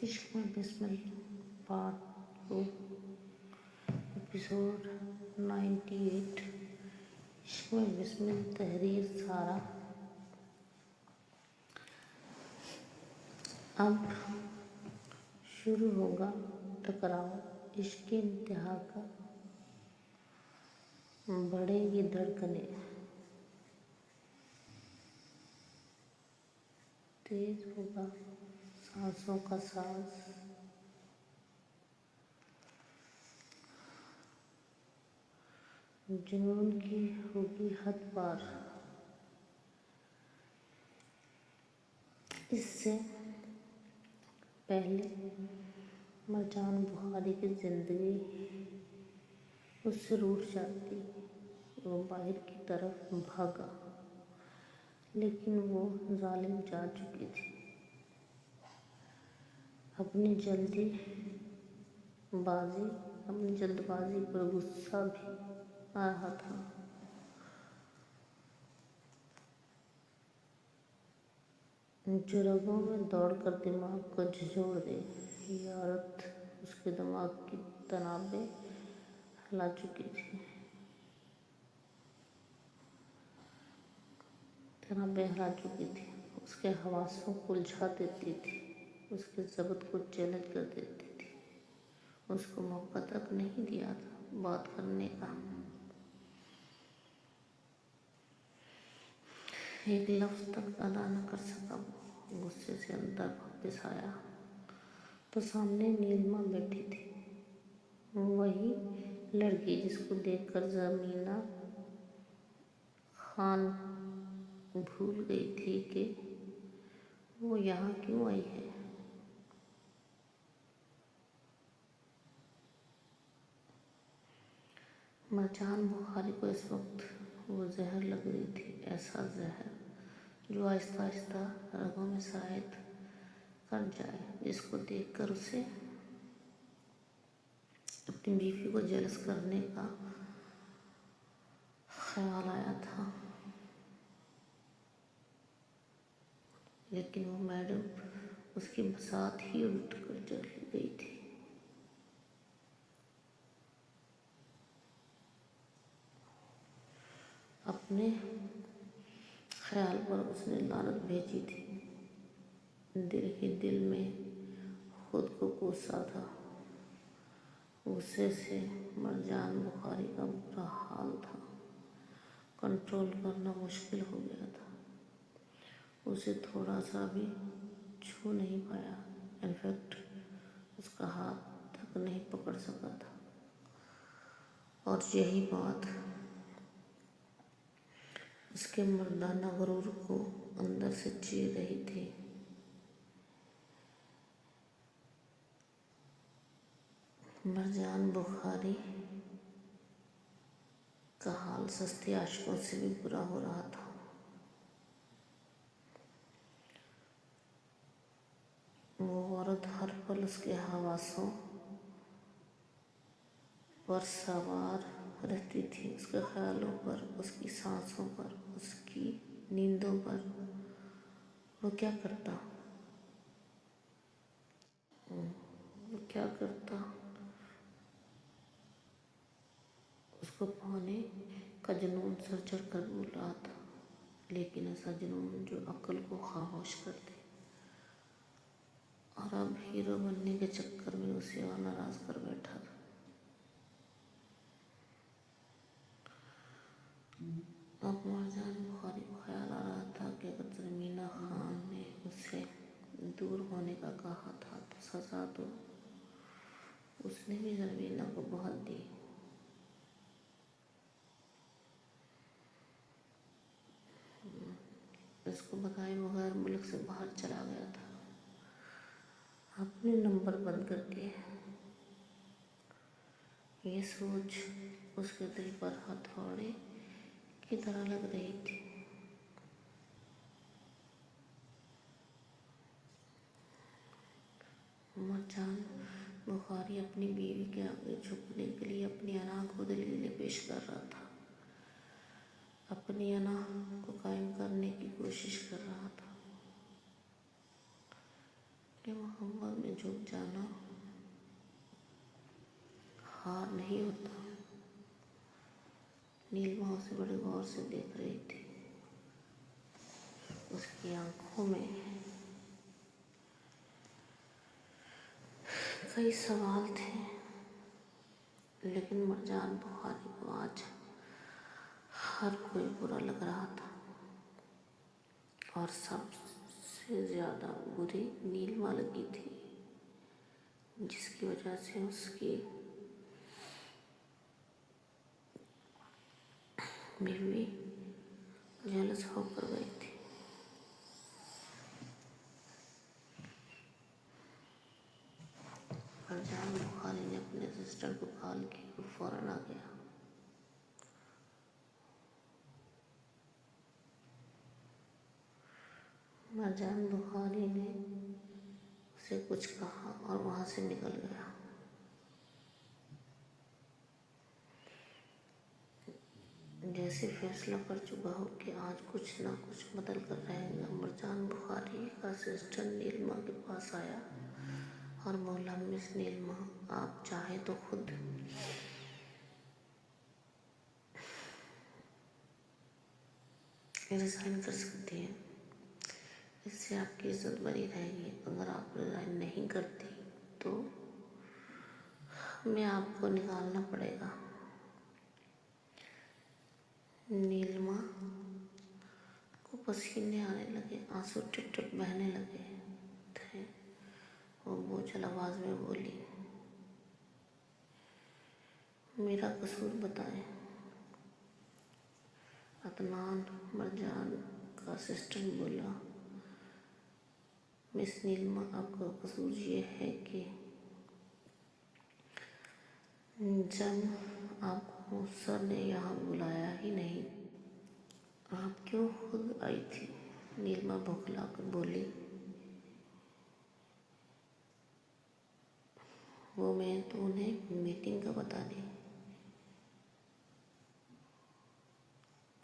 عشق میں بسمل part 2 episode 98 عشق میں بسمل تحریر سارہ۔ اب شروع ہوگا ٹکراؤ عشق کی انتہا کا، بڑھے گی دھڑکنیں، تیز ہوگا سانسوں کا ساز، جنون کی ہوگی حد پار۔ اس سے پہلے مرجان بخاری کی زندگی اس سے روٹھ جاتی، وہ باہر کی طرف بھاگا، لیکن وہ ظالم جا چکی تھی۔ اپنی جلد بازی پر غصہ بھی آ رہا تھا۔ جو رگوں میں دوڑ کر دماغ کو جھنجھوڑ دے، یہ عورت اس کے دماغ کی تنابیں ہلا چکی تھی۔ اس کے حواسوں کو الجھا دیتی تھی، اس کے ضبط کو چیلنج کر دیتی تھی۔ اس کو موقع تک نہیں دیا تھا بات کرنے کا۔ ایک لفظ تک ادا نہ کر سکا وہ۔ غصے سے اندر واپس آیا تو سامنے نیلما بیٹھی تھی، وہی لڑکی جس کو دیکھ کر زمینہ خان بھول گئی تھی کہ وہ یہاں کیوں آئی ہے۔ مرجان بخاری کو اس وقت وہ زہر لگ رہی تھی، ایسا زہر جو آہستہ آہستہ رگوں میں سرایت کر جائے، جس کو دیکھ کر اسے اپنی بیوی کو جیلس کرنے کا خیال آیا تھا، لیکن وہ میڈم اس کی بساط ہی الٹ کر چلی گئی تھی۔ اپنے خیال پر اس نے لعنت بھیجی تھی، دل ہی دل میں خود کو کوسا تھا۔ غصے سے مرجان بخاری کا برا حال تھا، کنٹرول کرنا مشکل ہو گیا تھا۔ اسے تھوڑا سا بھی چھو نہیں پایا، انفیکٹ اس کا ہاتھ تک نہیں پکڑ سکا تھا، اور یہی بات اس کے مردانہ غرور کو اندر سے چیر رہی تھی۔ مرجان بخاری کا حال سستی عاشقوں سے بھی برا ہو رہا تھا۔ وہ عورت ہر پل اس کے حواسوں پر سوار رہتی تھی، اس کے خیالوں پر، اس کی سانسوں پر، اس کی نیندوں پر۔ وہ کیا کرتا اس کو پانے کا جنون سر چڑھ کر بول رہا تھا، لیکن ایسا جنون جو عقل کو خاموش کر دے، اور اب ہیرو بننے کے چکر میں اسے اور ناراض کر بیٹھا تھا۔ اب مرجان بخاری کو خیال آ رہا تھا کہ اگر زمینہ خان نے اسے دور ہونے کا کہا تھا تو سزا تو اس نے بھی زمینہ کو بہت دی۔ اس کو بتائے بغیر ملک سے باہر چلا گیا تھا، اپنے نمبر بند کر کے۔ یہ سوچ اس کے دل پر ہتھوڑے کی طرح لگ رہی تھی۔ مرجان بخاری اپنی بیوی کے آگے جھکنے کے لیے اپنی انا کو دلیلیں پیش کر رہا تھا، اپنی انا کو قائم کرنے کی کوشش کر رہا تھا۔ کہ محبت میں جھک جانا ہار نہیں ہوتا۔ نیلما اسے بڑے غور سے دیکھ رہی تھی۔ اس کی آنکھوں میں کئی سوال تھے، لیکن مرجان بخاری کو آج ہر کوئی برا لگ رہا تھا، اور سب سے زیادہ بری نیلما لگی تھی، جس کی وجہ سے اس کی بیوی جیلس ہو کر گئی تھی۔ مرجان بخاری نے اپنے اسسٹنٹ کو کال کی اور فوراً آ گیا۔ مرجان بخاری نے اسے کچھ کہا اور وہاں سے نکل گیا۔ جیسے فیصلہ کر چکا ہو کہ آج کچھ نہ کچھ بدل کر رہے گا، مرجان بخاری کا اسسٹنٹ نیلما کے پاس آیا اور بولا، مس نیلما، آپ چاہیں تو خود ریزائن کر سکتی ہیں، اس سے آپ کی عزت بنی رہے گی۔ اگر آپ ریزائن نہیں کرتی تو ہمیں آپ کو نکالنا پڑے گا۔ نیلما کو پسینے آنے لگے، آنسو ٹپ ٹپ بہنے لگے تھے۔ وہ بوجھل آواز میں بولی، میرا قصور بتائیں۔ عدنان، مرجان کا اسسٹنٹ، بولا، مس نیلما، آپ کا قصور یہ ہے کہ جب آپ کو سر نے یہاں بلایا ہی نہیں، آپ کیوں خود آئی تھی؟ نیلما بھوکلا کر بولی، وہ میں تو انہیں میٹنگ کا بتانے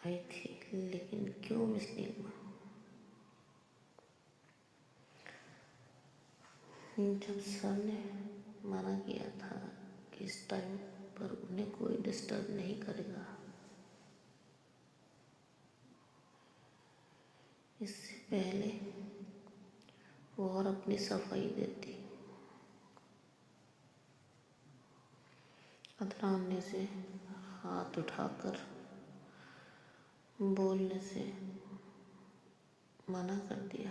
آئی تھی، لیکن کیوں مس نیلما؟ جب سر نے منع کیا تھا کہ اس ٹائم پر انہیں کوئی ڈسٹرب نہیں کرے گا، اس سے پہلے وہ اور اپنی صفائی دیتی۔ عدنان نے اسے ہاتھ اٹھا کر بولنے سے منع کر دیا۔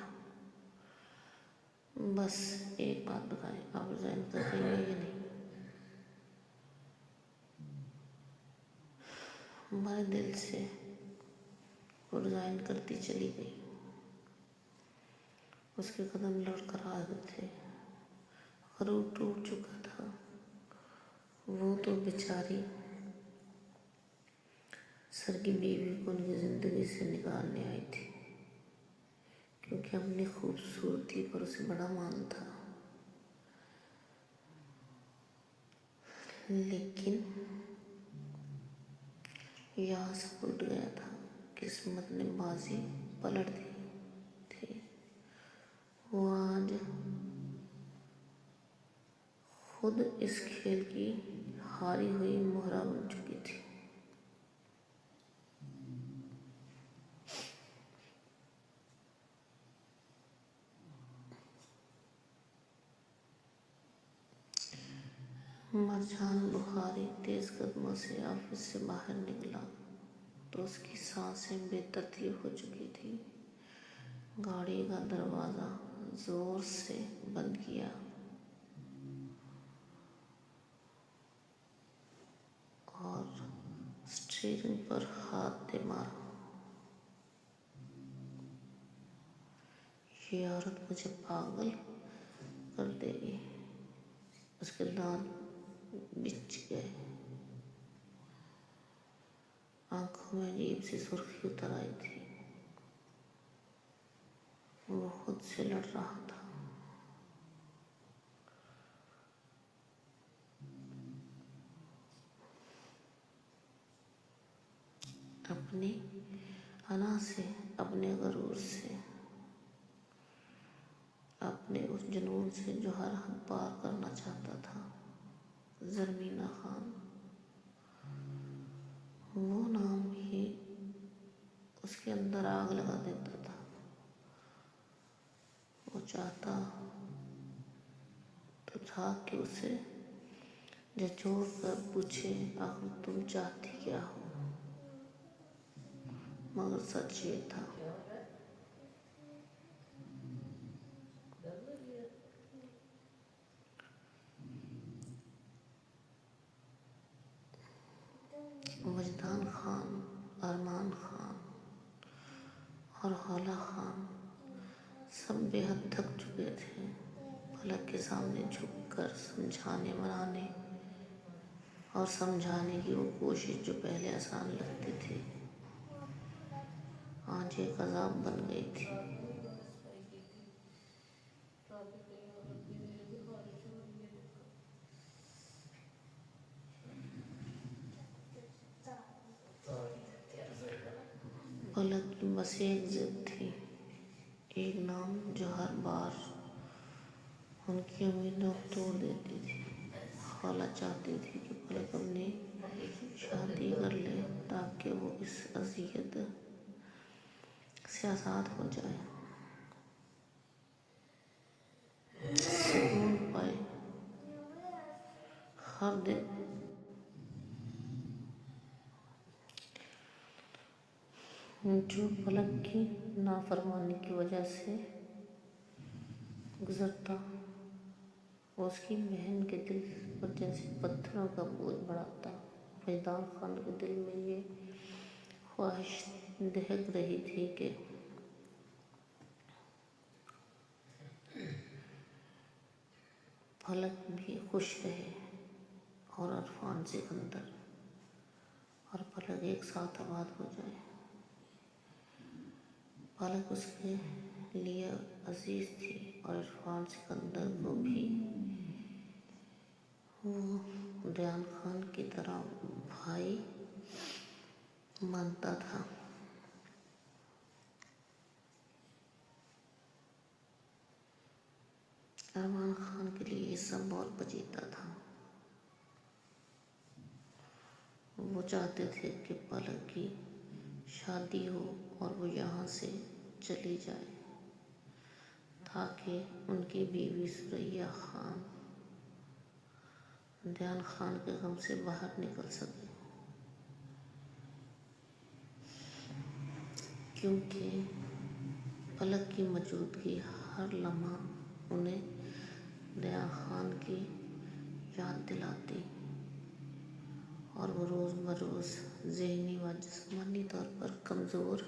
بس ایک بات بتائیں، آپ ریزائن کر رہی ہیں یا نہیں؟ ہمارے دل سے وہ ریزائن کرتی چلی گئی۔ اس کے قدم لڑکھڑا رہے تھے اور وہ ٹوٹ چکا تھا۔ وہ تو بیچاری سر کی بیوی کو ان کی زندگی سے نکالنے آئی تھی، کیونکہ اپنی خوبصورتی پر اسے بڑا مان تھا، لیکن یہاں سب الٹ گیا تھا۔ قسمت نے بازی پلٹ دی تھی۔ وہ آج خود اس کھیل کی ہاری ہوئی مہرہ بن چکی تھی۔ مرجان بخاری تیز قدموں سے آفس سے باہر نکلا تو اس کی سانسیں بے ترتیب ہو چکی تھی۔ گاڑی کا دروازہ زور سے بند کیا اور اسٹیئرنگ پر ہاتھ دے مارا۔ یہ عورت مجھے پاگل کر دے گی۔ اس کے دانت بچ گئے، آنکھوں میں عجیب سی سرخی اتر آئی تھی۔ وہ خود سے لڑ رہا تھا۔ اپنی انا سے، اپنے غرور سے، اپنے اس جنون سے جو ہر حد پار کرنا چاہتا تھا۔ زرمینہ خان، وہ نام ہی اس کے اندر آگ لگا دیتا تھا۔ وہ چاہتا تو تھا کہ اسے جھنجھوڑ کر پوچھے، آخر تم چاہتی کیا ہو؟ مگر سچ یہ تھا وجدان خان، ارمان خان اور حولا خان سب بے حد تھک چکے تھے۔ فلک کے سامنے جھک کر سمجھانے، منانے اور سمجھانے کی وہ کوشش جو پہلے آسان لگتی تھی، آج ایک عذاب بن گئی تھی۔ فلک کی بس ایک ضد تھی، ایک نام جو ہر بار ان کی امیدوں کو توڑ دیتی تھی۔ خالہ چاہتی تھی کہ فلک اپنی شادی کر لے تاکہ وہ اس اذیت سے آزاد ہو جائے، سکون پائے۔ ہر دن جو فلک کی نافرمانی کی وجہ سے گزرتا، وہ اس کی بہن کے دل پر جیسے پتھروں کا بوجھ بڑھاتا۔ وجدان خان کے دل میں یہ خواہش دہک رہی تھی کہ فلک بھی خوش رہے اور عرفان سکندر اور فلک ایک ساتھ آباد ہو جائے۔ فلک اس کے لیے عزیز تھی اور عرفان سکندر کو بھی وہ دیان خان کی طرح بھائی مانتا تھا۔ ارمان خان کے لیے یہ سب بہت پیچیدہ تھا۔ وہ چاہتے تھے کہ فلک کی شادی ہو اور وہ یہاں سے چلی جائے تاکہ ان کی بیوی ثریا خان دیان خان کے غم سے باہر نکل سکے، کیونکہ فلک کی موجودگی ہر لمحہ انہیں دیان خان کی یاد دلاتی اور وہ روز بروز ذہنی و جسمانی طور پر کمزور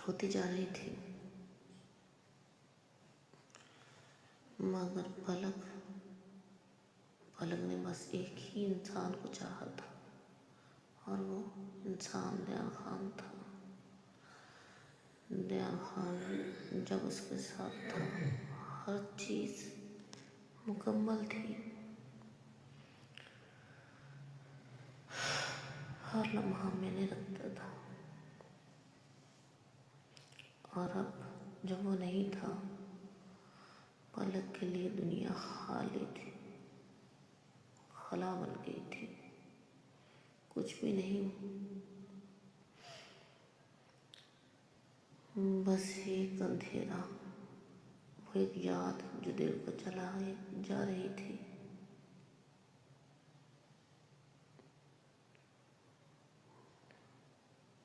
ہوتی جا رہی تھی۔ مگر فلک نے بس ایک ہی انسان کو چاہا تھا اور وہ انسان دیان خان تھا۔ دیان خان جب اس کے ساتھ تھا، ہر چیز مکمل تھی، ہر لمحہ معنے رکھتا تھا۔ اور اب جب وہ نہیں تھا، فلک کے لیے دنیا خالی تھی، خلا بن گئی تھی، کچھ بھی نہیں، بس ایک اندھیرا، وہ ایک یاد جو دل کو جلائے جا رہی تھی۔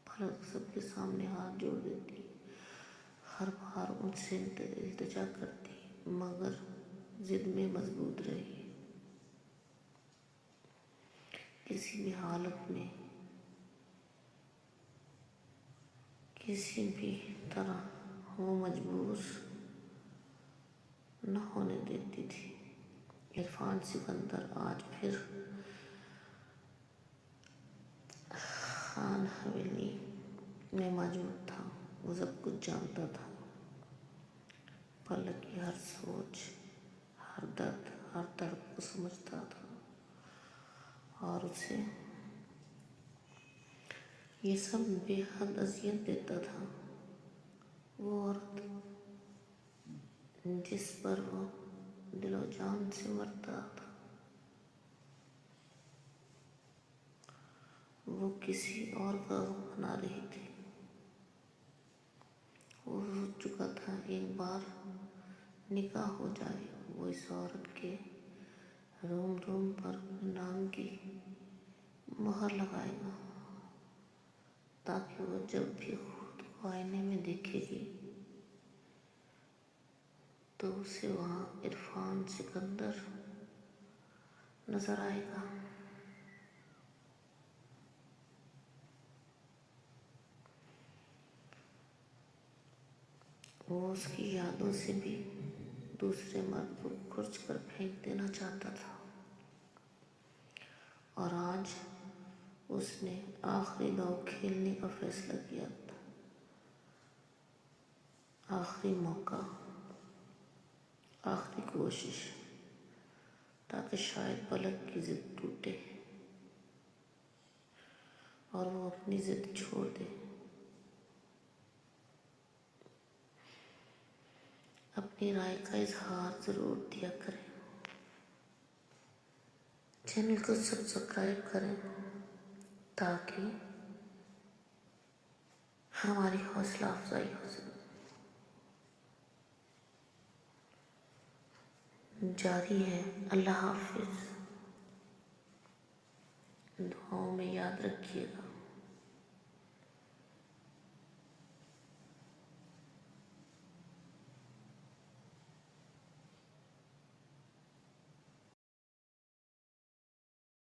فلک سب کے سامنے ہاتھ جوڑ دیتی، ہر بار ان سے التجا کرتی، مگر ضد میں مضبوط رہی۔ کسی بھی حالت میں، کسی بھی طرح وہ مجبور نہ ہونے دیتی تھی۔ عرفان سکندر آج پھر خان حویلی میں موجود تھا۔ وہ سب کچھ جانتا تھا، فلک کی ہر سوچ، ہر تڑپ کو سمجھتا تھا اور اسے یہ سب بے حد اذیت دیتا تھا۔ وہ عورت جس پر وہ دل و جان سے مرتا تھا، وہ کسی اور کا غم بنا رہی تھی۔ وہ سوچ چکا تھا ایک بار نکاح ہو جائے وہ اس عورت کے روم روم پر نام کی مہر لگائے گا، تاکہ وہ جب بھی خود کو آئینے میں دیکھے گی تو اسے وہاں عرفان سکندر نظر آئے گا۔ وہ اس کی یادوں سے بھی دوسرے مرد کو کھرچ کر پھینک دینا چاہتا تھا، اور آج اس نے آخری داؤ کھیلنے کا فیصلہ کیا تھا۔ آخری موقع، آخری کوشش، تاکہ شاید پلک کی ضد ٹوٹے اور وہ اپنی ضد چھوڑ دے۔ اپنی رائے کا اظہار ضرور دیا کریں، چینل کو سبسکرائب کریں تاکہ ہماری حوصلہ افزائی ہو سکے۔ جاری ہے۔ اللہ حافظ۔ دعاؤں میں یاد رکھیے گا۔